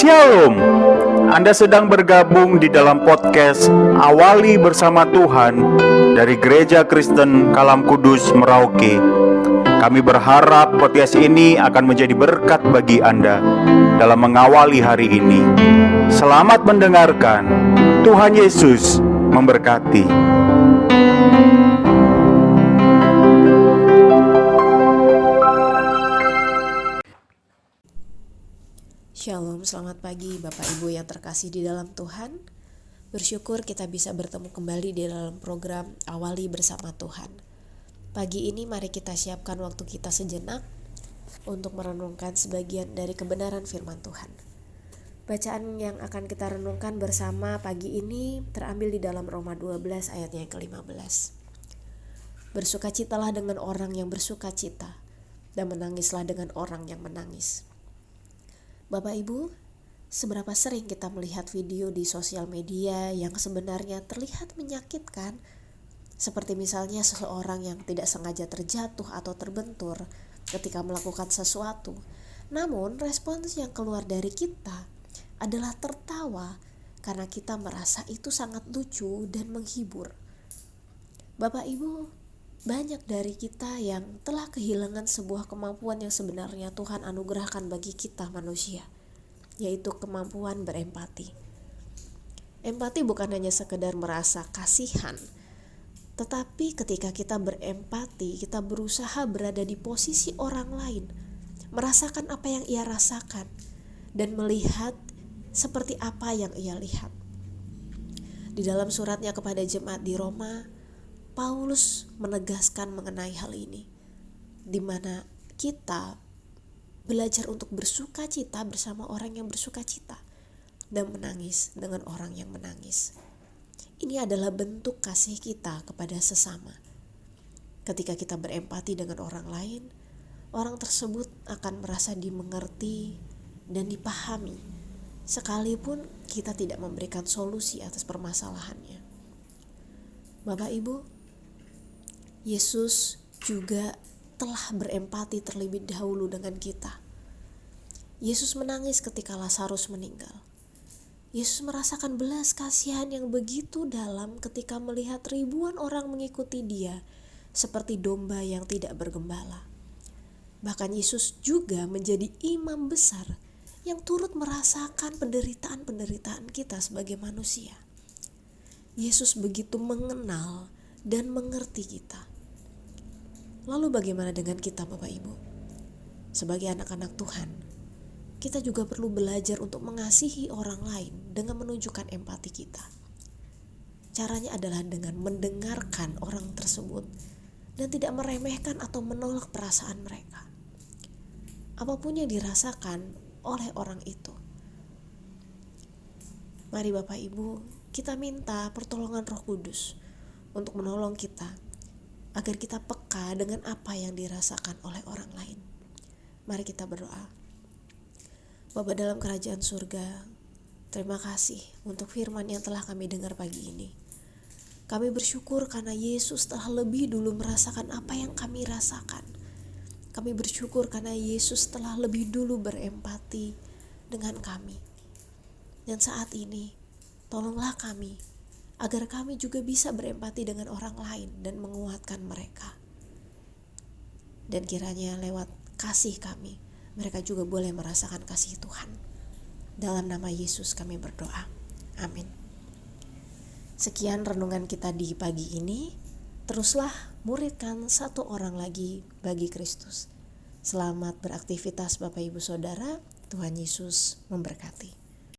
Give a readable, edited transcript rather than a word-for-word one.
Shalom. Anda sedang bergabung di dalam podcast Awali Bersama Tuhan dari Gereja Kristen Kalam Kudus Merauke. Kami berharap podcast ini akan menjadi berkat bagi Anda dalam mengawali hari ini. Selamat mendengarkan. Tuhan Yesus memberkati. Shalom, selamat pagi Bapak Ibu yang terkasih di dalam Tuhan. Bersyukur kita bisa bertemu kembali di dalam program Awali Bersama Tuhan. Pagi ini mari kita siapkan waktu kita sejenak untuk merenungkan sebagian dari kebenaran firman Tuhan. Bacaan yang akan kita renungkan bersama pagi ini terambil di dalam Roma 12 ayatnya yang ke-15. Bersukacitalah dengan orang yang bersukacita, dan menangislah dengan orang yang menangis. Bapak Ibu, seberapa sering kita melihat video di sosial media yang sebenarnya terlihat menyakitkan, seperti misalnya seseorang yang tidak sengaja terjatuh atau terbentur ketika melakukan sesuatu. Namun respons yang keluar dari kita adalah tertawa karena kita merasa itu sangat lucu dan menghibur. Bapak Ibu, banyak dari kita yang telah kehilangan sebuah kemampuan yang sebenarnya Tuhan anugerahkan bagi kita manusia, yaitu kemampuan berempati. Empati bukan hanya sekedar merasa kasihan, tetapi ketika kita berempati, kita berusaha berada di posisi orang lain, merasakan apa yang ia rasakan, dan melihat seperti apa yang ia lihat. Di dalam suratnya kepada jemaat di Roma, Paulus menegaskan mengenai hal ini, di mana kita belajar untuk bersuka cita bersama orang yang bersuka cita dan menangis dengan orang yang menangis. Ini adalah bentuk kasih kita kepada sesama. Ketika kita berempati dengan orang lain, orang tersebut akan merasa dimengerti dan dipahami, sekalipun kita tidak memberikan solusi atas permasalahannya. Bapak Ibu, Yesus juga telah berempati terlebih dahulu dengan kita. Yesus menangis ketika Lazarus meninggal. Yesus merasakan belas kasihan yang begitu dalam ketika melihat ribuan orang mengikuti dia seperti domba yang tidak bergembala. Bahkan Yesus juga menjadi imam besar yang turut merasakan penderitaan-penderitaan kita sebagai manusia. Yesus begitu mengenal dan mengerti kita. Lalu bagaimana dengan kita Bapak Ibu? Sebagai anak-anak Tuhan, kita juga perlu belajar untuk mengasihi orang lain dengan menunjukkan empati kita. Caranya adalah dengan mendengarkan orang tersebut dan tidak meremehkan atau menolak perasaan mereka, apapun yang dirasakan oleh orang itu. Mari Bapak Ibu, kita minta pertolongan Roh Kudus untuk menolong kita agar kita peka dengan apa yang dirasakan oleh orang lain. Mari kita berdoa. Bapa dalam kerajaan surga, terima kasih untuk firman yang telah kami dengar pagi ini. Kami bersyukur karena Yesus telah lebih dulu merasakan apa yang kami rasakan. Kami bersyukur karena Yesus telah lebih dulu berempati dengan kami. Dan saat ini, tolonglah kami agar kami juga bisa berempati dengan orang lain dan menguatkan mereka. Dan kiranya lewat kasih kami, mereka juga boleh merasakan kasih Tuhan. Dalam nama Yesus kami berdoa. Amin. Sekian renungan kita di pagi ini. Teruslah muridkan satu orang lagi bagi Kristus. Selamat beraktivitas Bapak Ibu Saudara. Tuhan Yesus memberkati.